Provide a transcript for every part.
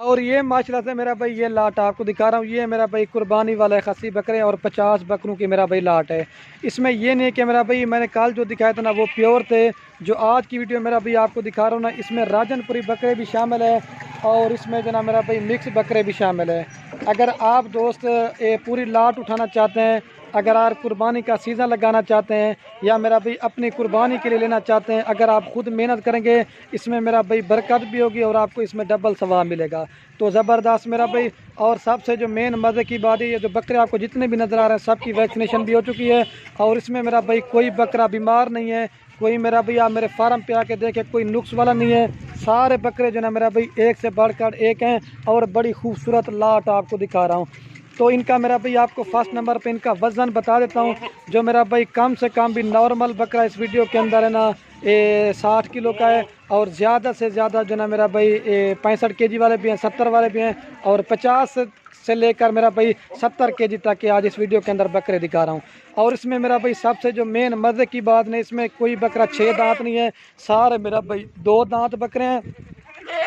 और ये माशाल्लाह से मेरा भाई ये लाट आपको दिखा रहा हूँ। ये मेरा भाई कुर्बानी वाला खसी बकरे और 50 बकरों की मेरा भाई लाट है। इसमें ये नहीं कि मेरा भाई मैंने कल जो दिखाया था ना वो प्योर थे। जो आज की वीडियो मेरा भाई आपको दिखा रहा हूँ ना, इसमें राजनपुरी बकरे भी शामिल है और इसमें जो ना मेरा भाई मिक्स बकरे भी शामिल है। अगर आप दोस्त पूरी लाट उठाना चाहते हैं, अगर आप कुर्बानी का सीज़न लगाना चाहते हैं या मेरा भाई अपनी कुर्बानी के लिए लेना चाहते हैं, अगर आप खुद मेहनत करेंगे इसमें मेरा भाई बरकत भी होगी और आपको इसमें डबल सवाब मिलेगा। तो ज़बरदस्त मेरा भाई। और सबसे जो मेन मज़े की बात है, ये जो बकरे आपको जितने भी नज़र आ रहे हैं सबकी वैक्सीनेशन भी हो चुकी है और इसमें मेरा भाई कोई बकरा बीमार नहीं है। कोई मेरा भाई आप मेरे फार्म पे आके देखें कोई नुक्स वाला नहीं है। सारे बकरे जो ना मेरा भाई एक से बढ़कर एक हैं और बड़ी खूबसूरत लाट आपको दिखा रहा हूँ। तो इनका मेरा भाई आपको फर्स्ट नंबर पे इनका वज़न बता देता हूँ। जो मेरा भाई कम से कम भी नॉर्मल बकरा इस वीडियो के अंदर है ना 60 किलो का है और ज़्यादा से ज़्यादा जो ना मेरा भाई 65 केजी वाले भी हैं, 70 वाले भी हैं और 50 से लेकर मेरा भाई 70 केजी तक के आज इस वीडियो के अंदर बकरे दिखा रहा हूँ। और इसमें मेरा भाई सबसे जो मेन मज़े की बात नहीं, इसमें कोई बकरा 6 दांत नहीं है, सारे मेरा भाई 2 दांत बकरे हैं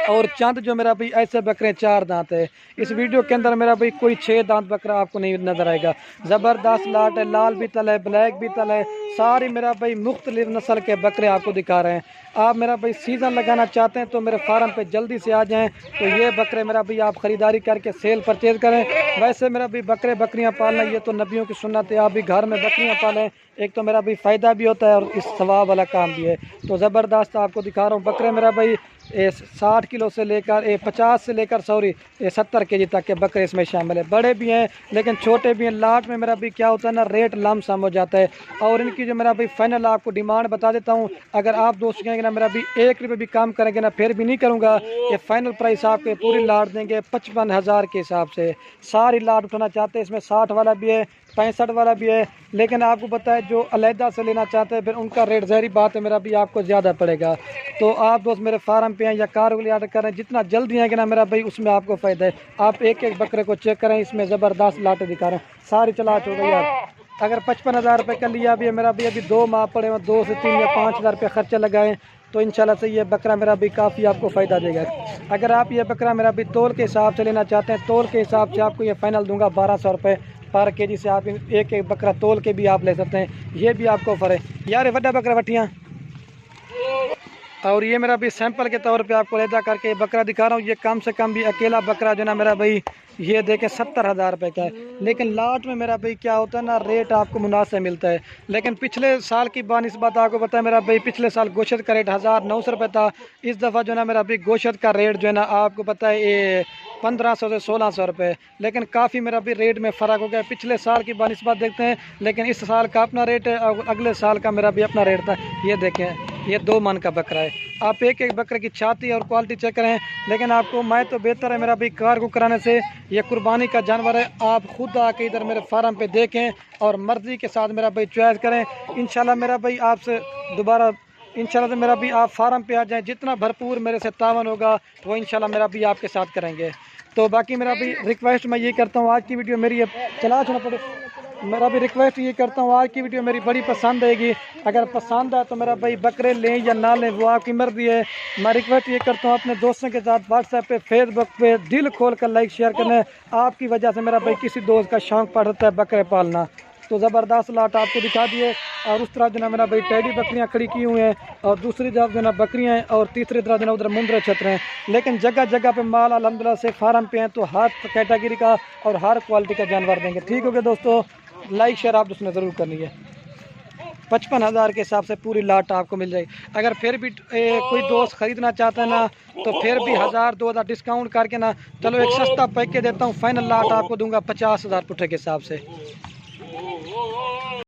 और चंद जो मेरा भाई ऐसे बकरे 4 दांत है। इस वीडियो के अंदर मेरा भाई कोई 6 दांत बकरा आपको नहीं नजर आएगा। ज़बरदस्त लाट है, लाल बीतल है, ब्लैक बीतल है, सारी मेरा भाई मुख्तलिफ नस्ल के बकरे आपको दिखा रहे हैं। आप मेरा भाई सीज़न लगाना चाहते हैं तो मेरे फार्म पे जल्दी से आ जाएं। तो ये बकरे मेरा भाई आप ख़रीदारी करके सेल परचेज़ करें। वैसे मेरा भाई बकरे बकरियां पालना ये तो नबियों की सुन्नत है, आप भी घर में बकरियां पालें, एक तो मेरा भाई फ़ायदा भी होता है और इस सवाब वाला काम भी है। तो ज़बरदस्त आपको दिखा रहा हूँ बकरे मेरा भाई 60 किलो से लेकर 50 से लेकर 70 केजी तक के बकरे इसमें शामिल है। बड़े भी हैं लेकिन छोटे भी हैं। लाट में मेरा भी क्या होता है ना, रेट लमसम हो जाता है। और इनकी जो मेरा भाई फाइनल आपको डिमांड बता देता हूँ। अगर आप दोस्त कहेंगे ना मेरा भी 1 रुपये भी काम करेंगे ना फिर भी नहीं करूँगा, ये फाइनल प्राइस आपके पूरी लाट देंगे 55,000 के हिसाब से। सारी लाट उठाना चाहते हैं, इसमें 60 वाला भी है, 65 वाला भी है, लेकिन आपको पता है जो अलहदा से लेना चाहते हैं फिर उनका रेट ज़ाहिर बात है मेरा भी आपको ज़्यादा पड़ेगा। तो आप दोस्त मेरे फार्म पे हैं या कार वाले ऑर्डर करें, जितना जल्दी आएंगे ना मेरा भाई उसमें आपको फ़ायदा है। आप एक एक बकरे को चेक करें, इसमें ज़बरदस्त लाटें दिखा रहे हैं, सारी चला हो गई यार। अगर 55,000 रुपये का लिया भी है मेरा भी, अभी 2 माह पड़े हुए, 2 से 3 या 5,000 रुपये खर्चा लगाएं तो इंशाल्लाह से ये बकरा मेरा भी काफ़ी आपको फ़ायदा देगा। अगर आप ये बकरा मेरा भी तोल के हिसाब से लेना चाहते हैं, तोल के हिसाब से आपको ये फाइनल दूंगा 1200 रुपये पर केजी से। आप एक एक बकरा तोल के भी आप ले सकते हैं, ये भी आपको ऑफर है यार। वड्डा बकरा वटियाँ और ये मेरा भी सैंपल के तौर पे आपको लेदा करके बकरा दिखा रहा हूँ। ये कम से कम भी अकेला बकरा जो ना मेरा भाई ये देखें 70,000 रुपये का है। लेकिन लाट में मेरा भाई क्या होता है ना, रेट आपको मुनासिब मिलता है। लेकिन पिछले साल की बात आपको पता है मेरा भाई, पिछले साल गोश्त का रेट 1900 रुपये था। इस दफ़ा जो ना मेरा भाई गोश्त का रेट जो है ना आपको पता है ये 1500 से 1600 रुपये। लेकिन काफ़ी मेरा भी रेट में फ़र्क हो गया। पिछले साल की बात देखते हैं, लेकिन इस साल का अपना रेट है और अगले साल का मेरा भी अपना रेट था। ये देखें ये 2 मन का बकरा है। आप एक एक बकरे की छाती और क्वालिटी चेक करें। लेकिन आपको मैं तो बेहतर है मेरा भी कार को कराने से, ये कुर्बानी का जानवर है। आप खुद आके इधर मेरे फार्म पे देखें और मर्ज़ी के साथ मेरा भाई चॉइस करें। इंशाल्लाह मेरा भाई आपसे दोबारा इंशाल्लाह से मेरा भी आप फार्म पे आ जाएं, जितना भरपूर मेरे से तावन होगा वो इंशाल्लाह मेरा भी आपके साथ करेंगे। तो बाकी मेरा भी रिक्वेस्ट मैं ये करता हूँ, आज की वीडियो मेरी चला छोड़ना पड़े, मेरा भी रिक्वेस्ट ये करता हूँ आज की वीडियो मेरी बड़ी पसंद आएगी। अगर पसंद आए तो मेरा भाई बकरे लें या ना लें वो आपकी मर्जी है। मैं रिक्वेस्ट ये करता हूँ अपने दोस्तों के साथ व्हाट्सएप पे, फेसबुक पे दिल खोल कर लाइक शेयर करना। आपकी वजह से मेरा भाई किसी दोस्त का शौक़ पड़ता है बकरे पालना। तो ज़बरदस्त लाट आपको दिखा दिए। और उस तरह जो ना मेरा भाई टेडी बकरियां खड़ी की हुई हैं और दूसरी तरफ जो ना बकरियां हैं और तीसरी तरफ जो ना उधर मुंदरे छतर हैं। लेकिन जगह जगह पे माल अल्हम्दुलिल्लाह से फार्म पे हैं, तो हर कैटेगरी का और हर क्वालिटी का जानवर देंगे। ठीक हो गया दोस्तों, लाइक शेयर आप उसने ज़रूर करनी है। 55,000 के हिसाब से पूरी लाट आपको मिल जाएगी। अगर फिर भी कोई दोस्त ख़रीदना चाहता है ना तो फिर भी 1000-2000 डिस्काउंट करके ना चलो एक सस्ता पैकेज देता हूँ। फाइनल लाट आपको दूंगा 50,000 पुट्ठे के हिसाब से।